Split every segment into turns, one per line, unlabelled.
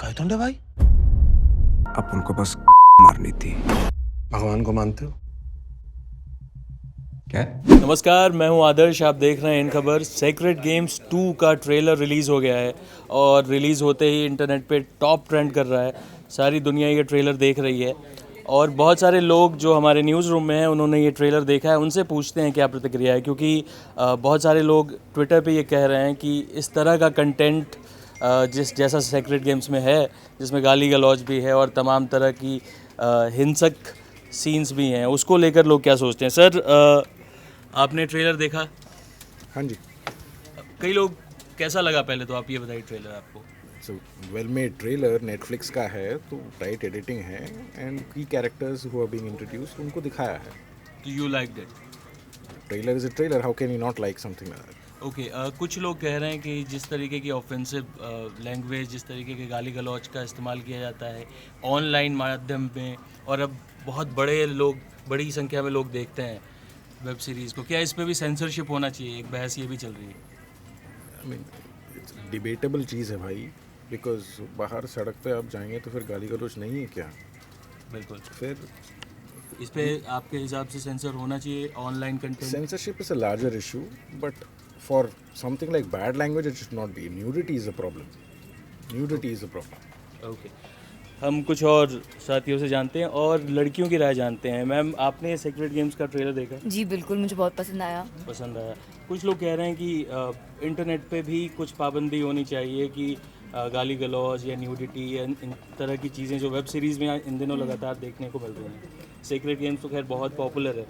कहतुंडे भाई,
अपन को बस मारनी थी।
भगवान को मानते हो?
क्या?
नमस्कार, मैं हूं आदर्श। आप देख रहे हैं इन खबर। सेक्रेड गेम्स 2 का ट्रेलर रिलीज़ हो गया है और रिलीज़ होते ही इंटरनेट पे टॉप ट्रेंड कर रहा है। सारी दुनिया ये ट्रेलर देख रही है और बहुत सारे लोग जो हमारे न्यूज़ रूम में हैं उन्होंने ये ट्रेलर देखा है, उनसे पूछते हैं क्या प्रतिक्रिया है, क्योंकि बहुत सारे लोग ट्विटर पे ये कह रहे हैं कि इस तरह का कंटेंट जैसा सेक्रेड गेम्स में है, जिसमें गाली गलौज भी है और तमाम तरह की हिंसक सीन्स भी हैं, उसको लेकर लोग क्या सोचते हैं। सर, आपने ट्रेलर देखा?
हाँ जी।
कई लोग, कैसा लगा पहले तो आप ये बताइए ट्रेलर आपको।
So well made trailer, Netflix का है तो टाइट एडिटिंग है एंड की characters who are being introduced उनको दिखाया है।
You like that?
Trailer is a trailer, how can you not like something like that?
Okay, कुछ लोग कह रहे हैं कि जिस तरीके की ऑफेंसिव लैंग्वेज, जिस तरीके के गाली गलौज का इस्तेमाल किया जाता है ऑनलाइन माध्यम में, और अब बहुत बड़ी संख्या में लोग देखते हैं वेब सीरीज़ को, क्या इस पे भी सेंसरशिप होना चाहिए? एक बहस ये भी चल रही है।
आई मीन इट्स डिबेटेबल चीज़ है भाई, बिकॉज बाहर सड़क पे आप जाएंगे तो फिर गाली गलौज नहीं है क्या?
बिल्कुल।
फिर
इस पे आपके हिसाब से सेंसर होना चाहिए online content?
censorship is a larger issue, but for something like bad language it should not be. Nudity is a problem. Nudity is a problem.
Okay, हम कुछ और साथियों से जानते हैं और लड़कियों की राय जानते हैं। मैम, आपने सेक्रेड गेम्स का ट्रेलर देखा?
जी बिल्कुल, मुझे बहुत पसंद आया।
पसंद आया। कुछ लोग कह रहे हैं कि इंटरनेट पे भी कुछ पाबंदी होनी चाहिए कि गाली गलौज या न्यूडिटी या इन तरह की चीज़ें जो वेब सीरीज़ में इन दिनों लगातार देखने को मिल रही हैं। सेक्रेड गेम्स तो खैर बहुत पॉपुलर है।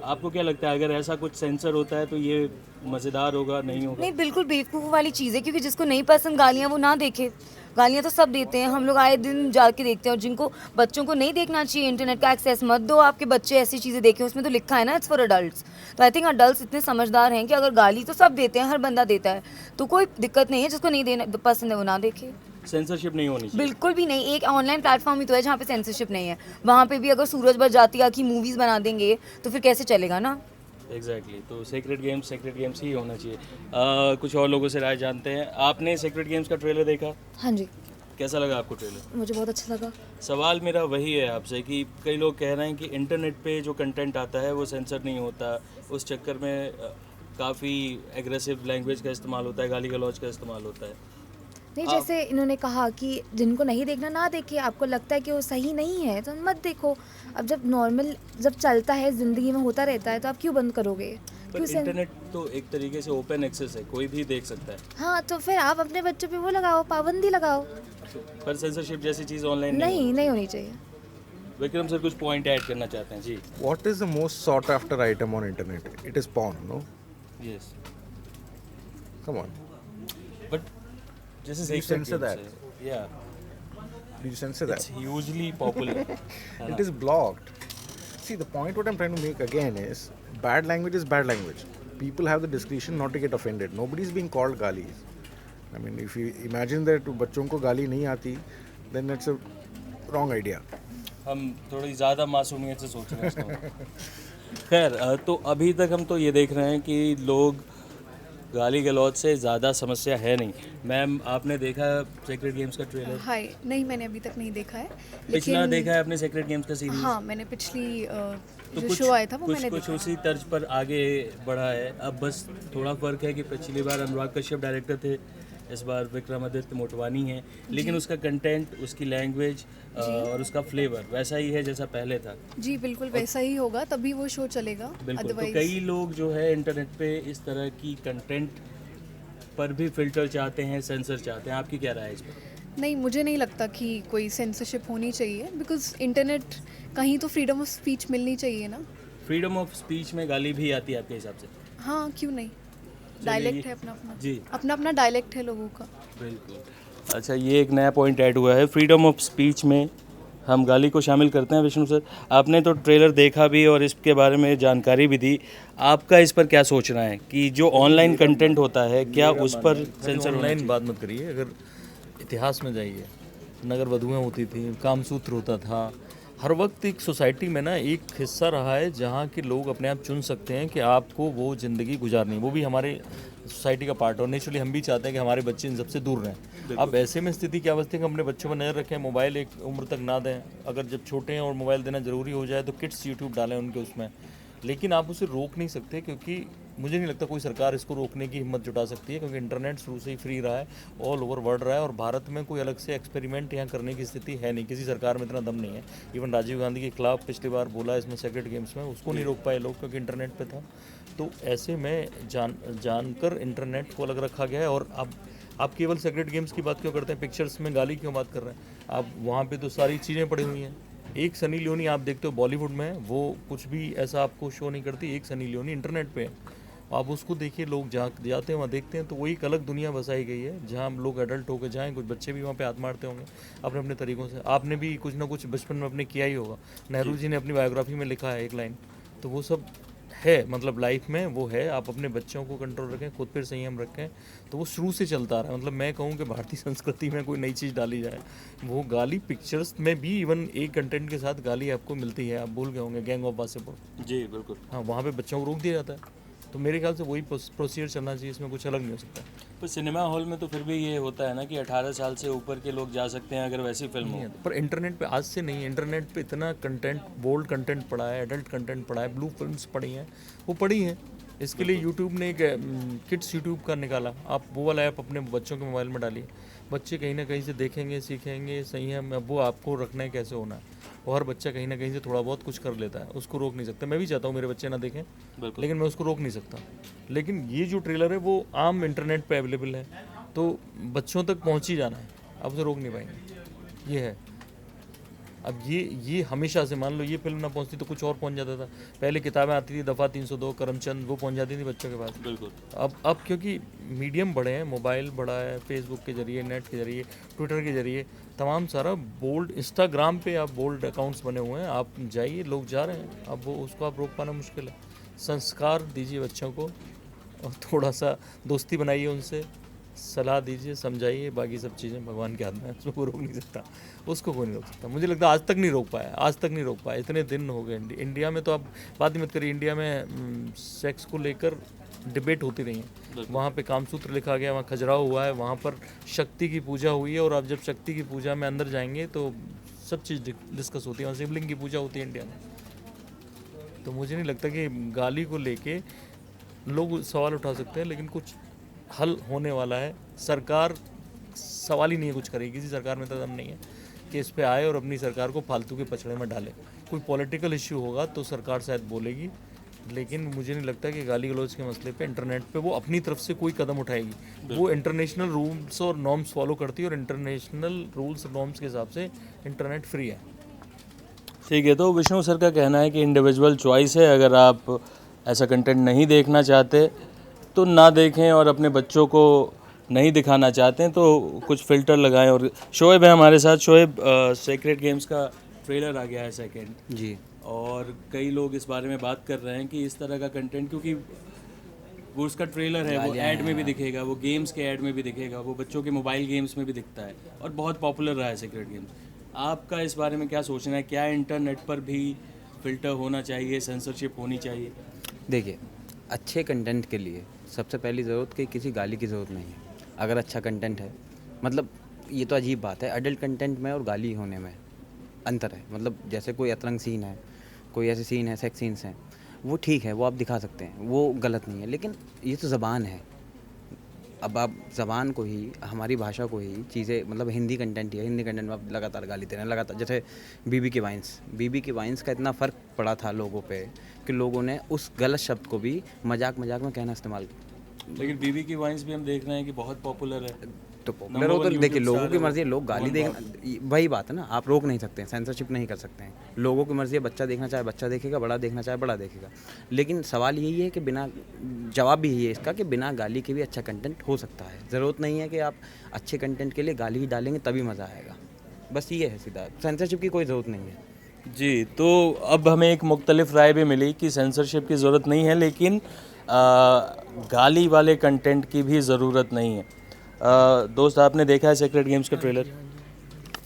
आपको क्या लगता है, अगर ऐसा कुछ सेंसर होता है तो ये मज़ेदार होगा, नहीं होगा?
नहीं, बिल्कुल बेवकूफ़ वाली चीज़ है, क्योंकि जिसको नहीं पसंद गालियाँ वो ना देखे। गालियाँ तो सब देते हैं, हम लोग आए दिन जाके देखते हैं। और जिनको बच्चों को नहीं देखना चाहिए, इंटरनेट का एक्सेस मत दो, आपके बच्चे ऐसी चीज़ें देखें। उसमें तो लिखा है ना, इट्स फॉर अडल्ट्स। तो आई थिंक अडल्ट्स इतने समझदार हैं कि अगर गाली तो सब देते हैं, हर बंदा देता है, तो कोई दिक्कत नहीं है। जिसको नहीं देना पसंद है वो ना देखे।
सेंसरशिप नहीं होनी चाहिए?
बिल्कुल भी नहीं। एक ऑनलाइन प्लेटफॉर्म ही तो है जहाँ पे सेंसरशिप नहीं है। वहाँ पे भी अगर सूरज बरजातिया की मूवीज़ बना देंगे तो फिर कैसे चलेगा ना।
एग्जैक्टली, तो सेक्रेड गेम्स ही होना चाहिए। कुछ और लोगों से राय जानते हैं। आपने सेक्रेड गेम्स का ट्रेलर देखा?
हाँ जी,
कैसा लगा आपको ट्रेलर?
मुझे बहुत अच्छा लगा।
सवाल मेरा वही है आपसे कि कई लोग कह रहे हैं कि इंटरनेट पे जो कंटेंट आता है वो सेंसर नहीं होता, उस चक्कर में काफ़ी एग्रेसिव लैंग्वेज का इस्तेमाल होता है, गाली गलौज का इस्तेमाल होता है।
नहीं, जैसे इन्होंने कहा कि जिनको नहीं देखना ना देखे, आपको लगता है कि वो सही नहीं है तो मत देखो। अब जब नॉर्मल जब चलता है, ज़िंदगी में होता रहता है, तो आप क्यों बंद करोगे?
पर इंटरनेट तो एक तरीके से ओपन एक्सेस है, कोई भी देख सकता है।
हाँ, तो फिर आप अपने बच्चों पे वो लगाओ, पाबंदी लगाओ।
पर सेंसरशिप जैसी चीज़ ऑनलाइन
नहीं होनी चाहिए।
विक्रम सर कुछ पॉइंट ऐड करना चाहते हैं जी।
What is the most sought after item on internet? It is porn, no?
Yes,
Come on.
But जैसे
Do you censor that?
या
Do you censor that?
It's hugely popular.
It is blocked. See, the point what I'm trying to make again is bad language is bad language. People have the discretion not to get offended. Nobody's being called galis. I mean, if you imagine that बच्चों को गाली नहीं आती, then it's a wrong idea.
हम थोड़ी ज़्यादा मासूमियत से सोच रहे हैं इसको। खैर, तो अभी तक हम तो ये देख रहे हैं कि लोग गाली गलौज से ज़्यादा समस्या है नहीं। मैम, आपने देखा सेक्रेड गेम्स का ट्रेलर?
हाय, नहीं मैंने अभी तक नहीं देखा है।
पिछला देखा है आपने सेक्रेड गेम्स का सीरीज?
हाँ, मैंने पिछली
तो
जो
कुछ
शो आया था वो
कुछ
मैंने
कुछ
देखा।
उसी तर्ज पर आगे बढ़ा है। अब बस थोड़ा फ़र्क है कि पिछली बार अनुराग कश्यप डायरेक्टर थे, इस बार विक्रमादित्य मोटवानी है, लेकिन उसका कंटेंट, उसकी लैंग्वेज और उसका फ्लेवर वैसा ही है जैसा पहले था।
जी बिल्कुल वैसा ही होगा, तभी वो शो चलेगा।
बिल्कुल। तो
अदरवाइज
कई लोग जो है इंटरनेट पे इस तरह की कंटेंट पर भी फिल्टर चाहते हैं, सेंसर चाहते हैं। आपकी क्या राय है इस पर?
नहीं, मुझे नहीं लगता कि कोई सेंसरशिप होनी चाहिए, बिकॉज इंटरनेट कहीं तो फ्रीडम ऑफ स्पीच मिलनी चाहिए ना।
फ्रीडम ऑफ स्पीच में गाली भी आती है आपके हिसाब से?
हाँ, क्यों नहीं। डायलेक्ट है अपना अपना
जी,
अपना डायलेक्ट है लोगों का।
बिल्कुल। अच्छा, ये एक नया पॉइंट ऐड हुआ है, फ्रीडम ऑफ स्पीच में हम गाली को शामिल करते हैं। विष्णु सर, आपने तो ट्रेलर देखा भी और इसके बारे में जानकारी भी दी, आपका इस पर क्या सोचना है कि जो ऑनलाइन कंटेंट होता है क्या उस पर सेंसर होना
ऑनलाइन बात मत करिए। अगर इतिहास में जाइए, नगर वधुएं होती थी, कामसूत्र होता था। हर वक्त एक सोसाइटी में ना एक हिस्सा रहा है जहाँ के लोग अपने आप चुन सकते हैं कि आपको वो ज़िंदगी गुजारनी है। वो भी हमारे सोसाइटी का पार्ट हो। नेचुरली हम भी चाहते हैं कि हमारे बच्चे इन सबसे दूर रहें। अब ऐसे में स्थिति क्या बचती है कि अपने बच्चों पर नज़र रखें, मोबाइल एक उम्र तक ना दें। अगर जब छोटे हैं और मोबाइल देना ज़रूरी हो जाए तो किड्स यूट्यूब डालें उनके उसमें, लेकिन आप उसे रोक नहीं सकते, क्योंकि मुझे नहीं लगता कोई सरकार इसको रोकने की हिम्मत जुटा सकती है, क्योंकि इंटरनेट शुरू से ही फ्री रहा है, ऑल ओवर वर्ल्ड रहा है, और भारत में कोई अलग से एक्सपेरिमेंट यहाँ करने की स्थिति है नहीं, किसी सरकार में इतना दम नहीं है। इवन राजीव गांधी के खिलाफ पिछली बार बोला इसमें सेक्रेट गेम्स में, उसको नहीं रोक पाए लोग क्योंकि इंटरनेट पे था। तो ऐसे में जानकर इंटरनेट को अलग रखा गया है। और अब आप केवल सेक्रेट गेम्स की बात क्यों करते हैं, पिक्चर्स में गाली क्यों बात कर रहे हैं? आप वहाँ पे तो सारी चीज़ें पड़ी हुई हैं। एक सनी लियोनी आप देखते हो बॉलीवुड में, वो कुछ भी ऐसा आपको शो नहीं करती। एक सनी लियोनी इंटरनेट पे है, आप उसको देखिए, लोग जहाँ जाते हैं वहाँ देखते हैं, तो वही एक अलग दुनिया बसाई गई है जहाँ लोग एडल्ट होकर जाएँ। कुछ बच्चे भी वहाँ पे हाथ मारते होंगे अपने अपने तरीक़ों से। आपने भी कुछ ना कुछ बचपन में अपने किया ही होगा। नेहरू जी ने अपनी बायोग्राफी में लिखा है एक लाइन, तो वो सब है, मतलब लाइफ में वो है। आप अपने बच्चों को कंट्रोल रखें, खुद पर संयम रखें, तो वो शुरू से चलता आ रहा है। मतलब मैं कहूँ कि भारतीय संस्कृति में कोई नई चीज़ डाली जाए, वो गाली पिक्चर्स में भी, इवन एक कंटेंट के साथ गाली आपको मिलती है। आप भूल गए होंगे गैंग ऑफ वासेपुर।
जी बिल्कुल।
हाँ, वहाँ पे बच्चों को रोक दिया जाता है। तो मेरे ख्याल से वही प्रोसीजर चलना चाहिए, इसमें कुछ अलग नहीं हो सकता।
पर सिनेमा हॉल में तो फिर भी ये होता है ना कि 18 साल से ऊपर के लोग जा सकते हैं अगर वैसी फिल्म हो।
पर इंटरनेट पे आज से नहीं, इंटरनेट पे इतना कंटेंट, बोल्ड कंटेंट पड़ा है, एडल्ट कंटेंट पड़ा है, ब्लू फिल्म्स पड़ी हैं, वो पड़ी हैं। इसके लिए यूट्यूब ने एक किड्स यूट्यूब का निकाला। आप वो वाला ऐप अपने बच्चों के मोबाइल में डालिए, बच्चे कहीं ना कहीं से देखेंगे, सीखेंगे। सही है, अब वो आपको रखना है कैसे होना है। और हर बच्चा कहीं ना कहीं से थोड़ा बहुत कुछ कर लेता है, उसको रोक नहीं सकते। मैं भी चाहता हूँ मेरे बच्चे ना देखें, लेकिन मैं उसको रोक नहीं सकता। लेकिन ये जो ट्रेलर है वो आम इंटरनेट पे अवेलेबल है, तो बच्चों तक पहुँच ही जाना है, आप उसे रोक नहीं पाएंगे। ये है। अब ये हमेशा से, मान लो ये फिल्म ना पहुंचती तो कुछ और पहुंच जाता था। पहले किताबें आती थी, दफ़ा 302, करमचंद, वो पहुंच जाती थी बच्चों के पास।
बिल्कुल।
अब क्योंकि मीडियम बड़े हैं, मोबाइल बड़ा है, फेसबुक के जरिए, नेट के जरिए, ट्विटर के जरिए, तमाम सारा बोल्ड, इंस्टाग्राम पे आप बोल्ड अकाउंट्स बने हुए हैं, आप जाइए, लोग जा रहे हैं। अब वो उसको आप रोक पाना मुश्किल है। संस्कार दीजिए बच्चों को, और थोड़ा सा दोस्ती बनाइए उनसे, सलाह दीजिए, समझाइए। बाकी सब चीज़ें भगवान के हाथ में है, उसको कोई रोक नहीं सकता, उसको कोई नहीं रोक सकता। मुझे लगता है आज तक नहीं रोक पाया, इतने दिन हो गए। इंडिया में तो आप बात ही मत करिए, इंडिया में सेक्स को लेकर डिबेट होती रही है। वहाँ पे कामसूत्र लिखा गया, वहाँ खजुराहो हुआ है, वहाँ पर शक्ति की पूजा हुई है। और आप जब शक्ति की पूजा में अंदर जाएंगे तो सब चीज़ डिस्कस होती है। वहाँ शिवलिंग की पूजा होती है इंडिया में। तो मुझे नहीं लगता कि गाली को लेके लोग सवाल उठा सकते हैं, लेकिन कुछ हल होने वाला है। सरकार सवाल ही नहीं है कुछ करेगी, किसी सरकार में तो दम नहीं है कि इस पे आए और अपनी सरकार को फालतू के पछड़े में डाले। कोई पॉलिटिकल इश्यू होगा तो सरकार शायद बोलेगी, लेकिन मुझे नहीं लगता कि गाली गलौज के मसले पे इंटरनेट पे वो अपनी तरफ से कोई कदम उठाएगी। वो इंटरनेशनल रूल्स और नॉर्म्स फॉलो करती है, और इंटरनेशनल रूल्स और नॉर्म्स के हिसाब से इंटरनेट फ्री है।
ठीक है, तो विष्णु सर का कहना है कि इंडिविजुअल चॉइस है, अगर आप ऐसा कंटेंट नहीं देखना चाहते तो ना देखें, और अपने बच्चों को नहीं दिखाना चाहते हैं तो कुछ फ़िल्टर लगाएं। और शोएब है हमारे साथ। शोएब, सेक्रेट गेम्स का ट्रेलर आ गया है सेकंड
जी।
और कई लोग इस बारे में बात कर रहे हैं कि इस तरह का कंटेंट, क्योंकि वो उसका ट्रेलर है, वो ऐड में भी दिखेगा, वो गेम्स के ऐड में भी दिखेगा, वो बच्चों के मोबाइल गेम्स में भी दिखता है, और बहुत पॉपुलर रहा है सेक्रेट गेम्स। आपका इस बारे में क्या सोचना है? क्या इंटरनेट पर भी फ़िल्टर होना चाहिए, सेंसरशिप होनी चाहिए?
देखिए, अच्छे कंटेंट के लिए सबसे पहली ज़रूरत कि किसी गाली की ज़रूरत नहीं है। अगर अच्छा कंटेंट है, मतलब ये तो अजीब बात है, एडल्ट कंटेंट में और गाली होने में अंतर है। मतलब जैसे कोई अतरंग सीन है, कोई ऐसे सीन है, सेक्स सीन्स हैं, वो ठीक है, वो आप दिखा सकते हैं, वो गलत नहीं है। लेकिन ये तो ज़बान है। अब आप ज़बान को ही, हमारी भाषा को ही चीज़ें, मतलब हिंदी कंटेंट ही है, हिंदी कंटेंट में आप लगातार गाली दे रहे हैं, लगातार। जैसे बीबी की वाइन्स का इतना फ़र्क पड़ा था लोगों पे कि लोगों ने उस गलत शब्द को भी मजाक में कहना इस्तेमाल किया।
लेकिन बीबी की वाइन्स भी हम देख रहे हैं कि बहुत पॉपुलर है।
तो पॉपुलर हो तो देखिए, लोगों की मर्ज़ी है, लोग गाली देखना, वही बात है ना, आप रोक नहीं सकते हैं, सेंसरशिप नहीं कर सकते हैं। लोगों की मर्ज़ी है, बच्चा देखना चाहे बच्चा देखेगा, बड़ा देखना चाहे बड़ा देखेगा। लेकिन सवाल यही है कि बिना, जवाब भी यही है इसका कि बिना गाली के भी अच्छा कंटेंट हो सकता है। ज़रूरत नहीं है कि आप अच्छे कंटेंट के लिए गाली ही डालेंगे तभी मज़ा आएगा। बस ये है सीधा, सेंसरशिप की कोई ज़रूरत नहीं है।
जी, तो अब हमें एक मुख्तलिफ राय भी मिली कि सेंसरशिप की ज़रूरत नहीं है, लेकिन गाली वाले कंटेंट की भी ज़रूरत नहीं है। दोस्त, आपने देखा है सेक्रेट गेम्स का ट्रेलर,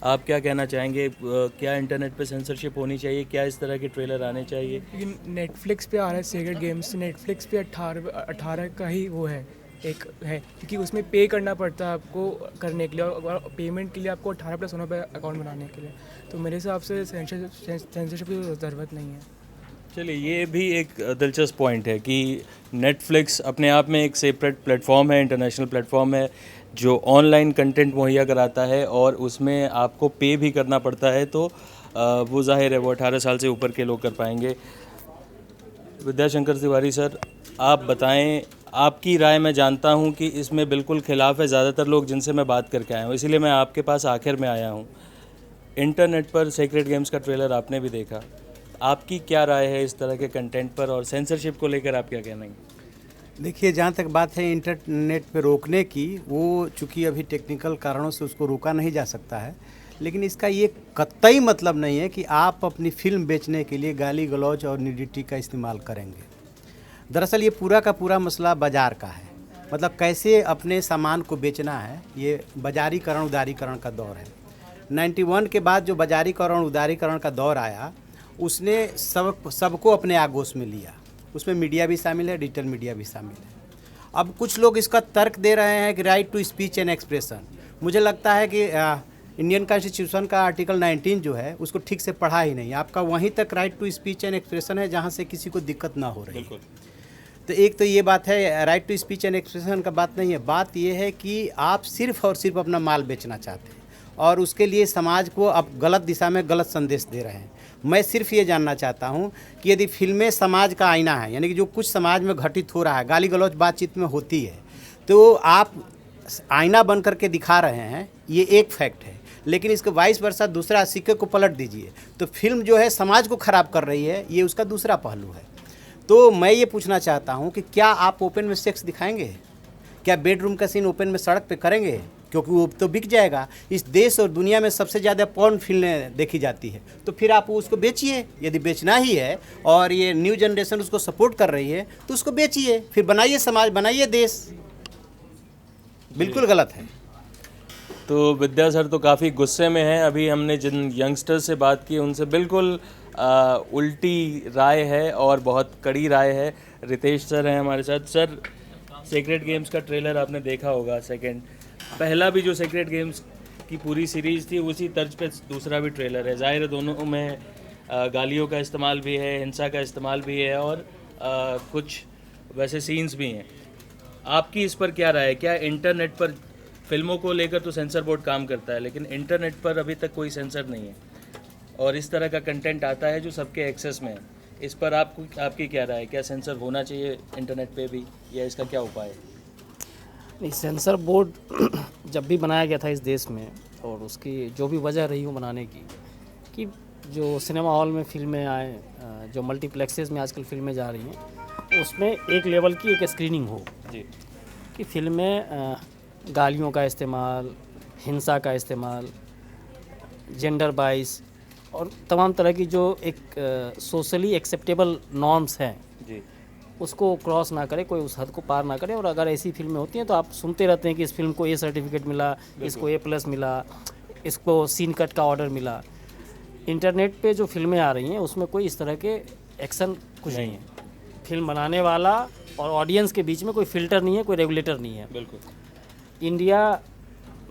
आप क्या कहना चाहेंगे? क्या इंटरनेट पे सेंसरशिप होनी चाहिए? क्या इस तरह के ट्रेलर आने चाहिए?
लेकिन नेटफ्लिक्स पे आ रहा है सेक्रेट गेम्स, नेटफ्लिक्स पे 18 का ही वो है एक है, क्योंकि उसमें पे करना पड़ता है आपको करने के लिए, और पेमेंट के लिए आपको 18+ होना पड़ेगा अकाउंट बनाने के लिए। तो मेरे हिसाब से सेंसरशिप की ज़रूरत नहीं है।
चलिए, ये भी एक दिलचस्प पॉइंट है कि नेटफ्लिक्स अपने आप में एक सेपरेट प्लेटफॉर्म है, इंटरनेशनल प्लेटफॉर्म है जो ऑनलाइन कंटेंट मुहैया कराता है और उसमें आपको पे भी करना पड़ता है, तो वो जाहिर है वो 18 साल से ऊपर के लोग कर पाएंगे। विद्याशंकर तिवारी सर, आप बताएं, आपकी राय मैं जानता हूं कि इसमें बिल्कुल खिलाफ है ज़्यादातर लोग जिनसे मैं बात करके आया हूं, इसीलिए मैं आपके पास आखिर में आया हूं। इंटरनेट पर सेक्रेड गेम्स का ट्रेलर आपने भी देखा, आपकी क्या राय है इस तरह के कंटेंट पर और सेंसरशिप को लेकर आप क्या कहना है?
देखिए, जहाँ तक बात है इंटरनेट पे रोकने की, वो चूँकि अभी टेक्निकल कारणों से उसको रोका नहीं जा सकता है, लेकिन इसका ये कतई मतलब नहीं है कि आप अपनी फिल्म बेचने के लिए गाली गलौज और न्यूडिटी का इस्तेमाल करेंगे। दरअसल ये पूरा का पूरा मसला बाज़ार का है, मतलब कैसे अपने सामान को बेचना है। ये बाजारीकरण उदारीकरण का दौर है। 91 के बाद जो बाजारीकरण उदारीकरण का दौर आया, उसने सबको अपने आगोश में लिया। उसमें मीडिया भी शामिल है, डिजिटल मीडिया भी शामिल है। अब कुछ लोग इसका तर्क दे रहे हैं कि right to speech and expression. मुझे लगता है कि इंडियन कॉन्स्टिट्यूशन का आर्टिकल 19 जो है उसको ठीक से पढ़ा ही नहीं। आपका वहीं तक right to speech and expression है जहाँ से किसी को दिक्कत ना हो रही है। तो एक तो ये बात है, right to speech and expression का बात नहीं है। बात ये है कि आप सिर्फ और सिर्फ अपना माल बेचना चाहते हैं और उसके लिए समाज को आप गलत दिशा में गलत संदेश दे रहे हैं। मैं सिर्फ ये जानना चाहता हूँ कि यदि फिल्में समाज का आईना है, यानी कि जो कुछ समाज में घटित हो रहा है, गाली गलौज बातचीत में होती है, तो आप आईना बन करके दिखा रहे हैं, ये एक फैक्ट है। लेकिन इसके वाइस वर्सा दूसरा सिक्के को पलट दीजिए तो फिल्म जो है समाज को ख़राब कर रही है, ये उसका दूसरा पहलू है। तो मैं ये पूछना चाहता हूँ कि क्या आप ओपन में सेक्स दिखाएंगे? क्या बेडरूम का सीन ओपन में सड़क पे करेंगे? क्योंकि वो तो बिक जाएगा। इस देश और दुनिया में सबसे ज़्यादा पॉर्न फिल्में देखी जाती है, तो फिर आप उसको बेचिए। यदि बेचना ही है और ये न्यू जनरेशन उसको सपोर्ट कर रही है तो उसको बेचिए, फिर बनाइए समाज, बनाइए देश। बिल्कुल गलत है।
तो विद्या सर तो काफ़ी गुस्से में हैं। अभी हमने जिन यंगस्टर्स से बात की उनसे बिल्कुल उल्टी राय है और बहुत कड़ी राय है। रितेश सर हैं हमारे साथ। सर, सेक्रेड गेम्स का ट्रेलर आपने देखा होगा, सेकंड। पहला भी जो सेक्रेड गेम्स की पूरी सीरीज़ थी उसी तर्ज पे दूसरा भी ट्रेलर है। ज़ाहिर है दोनों में गालियों का इस्तेमाल भी है, हिंसा का इस्तेमाल भी है और कुछ वैसे सीन्स भी हैं। आपकी इस पर क्या राय है? क्या इंटरनेट पर फिल्मों को लेकर तो सेंसर बोर्ड काम करता है, लेकिन इंटरनेट पर अभी तक कोई सेंसर नहीं है और इस तरह का कंटेंट आता है जो सबके एक्सेस में है। इस पर आपकी क्या राय है? क्या सेंसर होना चाहिए इंटरनेट पे भी, या इसका क्या उपाय है?
नहीं, सेंसर बोर्ड जब भी बनाया गया था इस देश में, और उसकी जो भी वजह रही हो बनाने की, कि जो सिनेमा हॉल में फिल्में आए, जो मल्टीप्लेक्सेस में आजकल फिल्में जा रही हैं, उसमें एक लेवल की एक स्क्रीनिंग हो जी, कि फिल्में गालियों का इस्तेमाल, हिंसा का इस्तेमाल, जेंडर बाइस और तमाम तरह की जो एक सोशली एक्सेप्टेबल नॉर्म्स हैं जी, उसको क्रॉस ना करे, कोई उस हद को पार ना करे। और अगर ऐसी फिल्में होती हैं तो आप सुनते रहते हैं कि इस फिल्म को ये सर्टिफिकेट मिला, इसको A+ मिला, इसको सीन कट का ऑर्डर मिला। इंटरनेट पे जो फिल्में आ रही हैं उसमें कोई इस तरह के एक्शन कुछ नहीं है। फिल्म बनाने वाला और ऑडियंस के बीच में कोई फ़िल्टर नहीं है, कोई रेगुलेटर नहीं है। बिल्कुल। इंडिया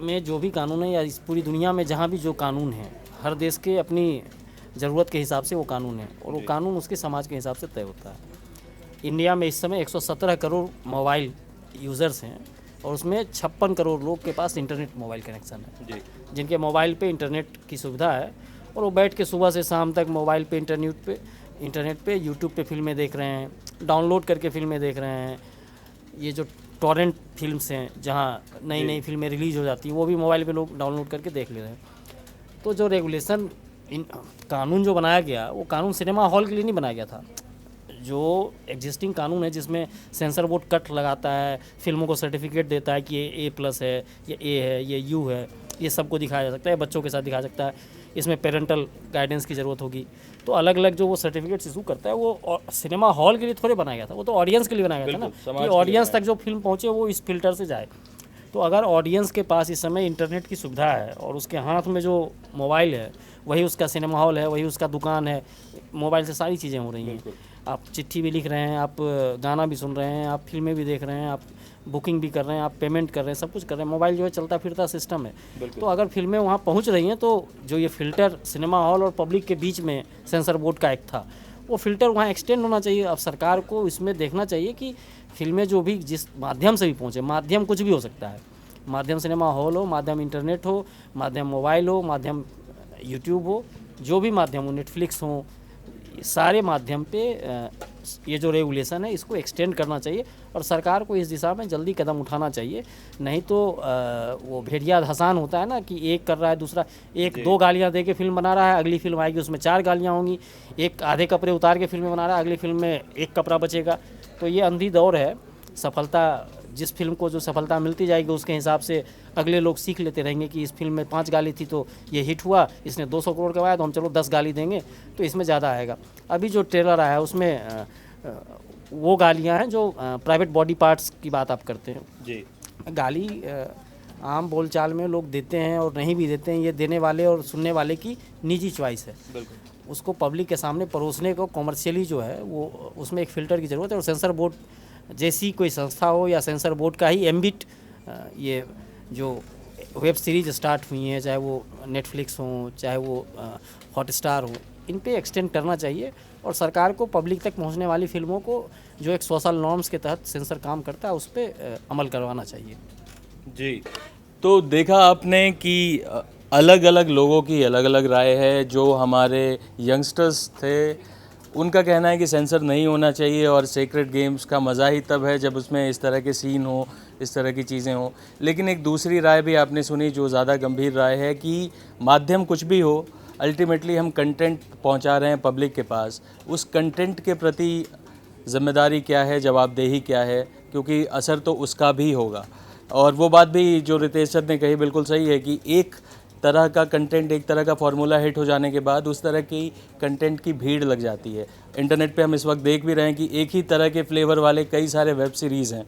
में जो भी कानून है या इस पूरी दुनिया में जहाँ भी जो कानून है, हर देश के अपनी ज़रूरत के हिसाब से वो कानून है और वो कानून उसके समाज के हिसाब से तय होता है। इंडिया में इस समय 117 करोड़ मोबाइल यूज़र्स हैं और उसमें 56 करोड़ लोग के पास इंटरनेट मोबाइल कनेक्शन है जी, जिनके मोबाइल पे इंटरनेट की सुविधा है और वो बैठ के सुबह से शाम तक मोबाइल पे इंटरनेट पे यूट्यूब पे फिल्में देख रहे हैं, डाउनलोड करके फिल्में देख रहे हैं। ये जो टॉरेंट फिल्म्स हैं जहाँ नई नई फिल्में रिलीज़ हो जाती हैं, वो भी मोबाइल पे लोग डाउनलोड करके देख ले रहे हैं। तो जो रेगुलेशन कानून जो बनाया गया, वो कानून सिनेमा हॉल के लिए नहीं बनाया गया था। जो एग्जिस्टिंग कानून है जिसमें सेंसर बोर्ड कट लगाता है, फिल्मों को सर्टिफिकेट देता है कि ये A+ है, ये A है, ये U है, ये सबको दिखाया जा सकता है, बच्चों के साथ दिखाया सकता है, इसमें पेरेंटल गाइडेंस की ज़रूरत होगी। तो अलग अलग जो वो सर्टिफिकेट्स इशू करता है, वो सिनेमा हॉल के लिए थोड़े बनाया गया था, वो तो ऑडियंस के लिए बनाया गया था ना, कि ऑडियंस तक जो फिल्म पहुँचे वो इस फिल्टर से जाए। तो अगर ऑडियंस के पास इस समय इंटरनेट की सुविधा है और उसके हाथ में जो मोबाइल है वही उसका सिनेमा हॉल है, वही उसका दुकान है, मोबाइल से सारी चीज़ें हो रही हैं। आप चिट्ठी भी लिख रहे हैं, आप गाना भी सुन रहे हैं, आप फिल्में भी देख रहे हैं, आप बुकिंग भी कर रहे हैं, आप पेमेंट कर रहे हैं, सब कुछ कर रहे हैं। मोबाइल जो है चलता फिरता सिस्टम है। तो अगर फिल्में वहाँ पहुँच रही हैं तो जो ये फ़िल्टर सिनेमा हॉल और पब्लिक के बीच में सेंसर बोर्ड का एक था, वो फ़िल्टर वहाँ एक्सटेंड होना चाहिए। अब सरकार को इसमें देखना चाहिए कि फिल्में जो भी जिस माध्यम से भी पहुँचे, माध्यम कुछ भी हो सकता है, माध्यम सिनेमा हॉल हो, माध्यम इंटरनेट हो, माध्यम मोबाइल हो, माध्यम यूट्यूब हो, जो भी माध्यम हो, नेटफ्लिक्स हो, सारे माध्यम पे ये जो रेगुलेशन है इसको एक्सटेंड करना चाहिए और सरकार को इस दिशा में जल्दी कदम उठाना चाहिए। नहीं तो वो भेड़िया धसान होता है ना कि एक कर रहा है, दूसरा एक 2 गालियाँ दे के फिल्म बना रहा है, अगली फिल्म आएगी उसमें 4 गालियाँ होंगी, एक आधे कपड़े उतार के फिल्में बना रहा है, अगली फिल्म में 1 कपड़ा बचेगा। तो ये अंधी दौर है। सफलता, जिस फिल्म को जो सफलता मिलती जाएगी उसके हिसाब से अगले लोग सीख लेते रहेंगे कि इस फिल्म में 5 गाली थी तो ये हिट हुआ, इसने 200 करोड़ कमाया तो हम चलो 10 गाली देंगे, तो इसमें ज़्यादा आएगा। अभी जो ट्रेलर आया है उसमें वो गालियां हैं जो प्राइवेट बॉडी पार्ट्स की बात आप करते हैं
जी।
गाली आम बोलचाल में लोग देते हैं और नहीं भी देते हैं, ये देने वाले और सुनने वाले की निजी चॉइस है।
बिल्कुल।
उसको पब्लिक के सामने परोसने को कॉमर्शियली जो है वो उसमें एक फ़िल्टर की ज़रूरत है। और सेंसर बोर्ड जैसी कोई संस्था हो या सेंसर बोर्ड का ही एम्बिट ये जो वेब सीरीज स्टार्ट हुई हैं, चाहे वो नेटफ्लिक्स हो, चाहे वो हॉटस्टार हो, इन पे एक्सटेंड करना चाहिए और सरकार को पब्लिक तक पहुंचने वाली फिल्मों को जो एक सोशल नॉर्म्स के तहत सेंसर काम करता है उस पर अमल करवाना चाहिए।
जी, तो देखा आपने कि अलग अलग लोगों की अलग अलग राय है। जो हमारे यंगस्टर्स थे उनका कहना है कि सेंसर नहीं होना चाहिए और सेक्रेट गेम्स का मज़ा ही तब है जब उसमें इस तरह के सीन हो, इस तरह की चीज़ें हो। लेकिन एक दूसरी राय भी आपने सुनी जो ज़्यादा गंभीर राय है कि माध्यम कुछ भी हो, अल्टीमेटली हम कंटेंट पहुंचा रहे हैं पब्लिक के पास, उस कंटेंट के प्रति ज़िम्मेदारी क्या है, जवाबदेही क्या है, क्योंकि असर तो उसका भी होगा। और वो बात भी जो रितेश सर ने कही बिल्कुल सही है कि एक तरह का कंटेंट, एक तरह का फार्मूला हिट हो जाने के बाद उस तरह की कंटेंट की भीड़ लग जाती है। इंटरनेट पे हम इस वक्त देख भी रहे हैं कि एक ही तरह के फ्लेवर वाले कई सारे वेब सीरीज़ हैं।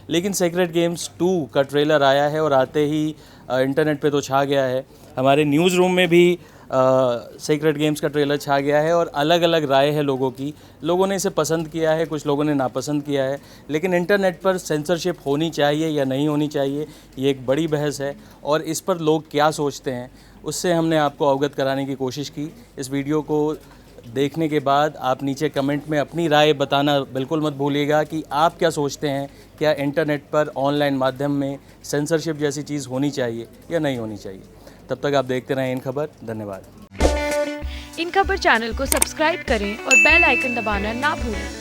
लेकिन सेक्रेट गेम्स 2 का ट्रेलर आया है और आते ही इंटरनेट पे तो छा गया है। हमारे न्यूज़ रूम में भी सेक्रेट गेम्स का ट्रेलर छा गया है और अलग अलग राय है लोगों की। लोगों ने इसे पसंद किया है, कुछ लोगों ने नापसंद किया है। लेकिन इंटरनेट पर सेंसरशिप होनी चाहिए या नहीं होनी चाहिए, ये एक बड़ी बहस है और इस पर लोग क्या सोचते हैं उससे हमने आपको अवगत कराने की कोशिश की। इस वीडियो को देखने के बाद आप नीचे कमेंट में अपनी राय बताना बिल्कुल मत भूलिएगा कि आप क्या सोचते हैं, क्या इंटरनेट पर ऑनलाइन माध्यम में सेंसरशिप जैसी चीज़ होनी चाहिए या नहीं होनी चाहिए। तब तक आप देखते रहें इन खबर। धन्यवाद।
इन खबर चैनल को सब्सक्राइब करें और बेल आइकन दबाना ना भूलें।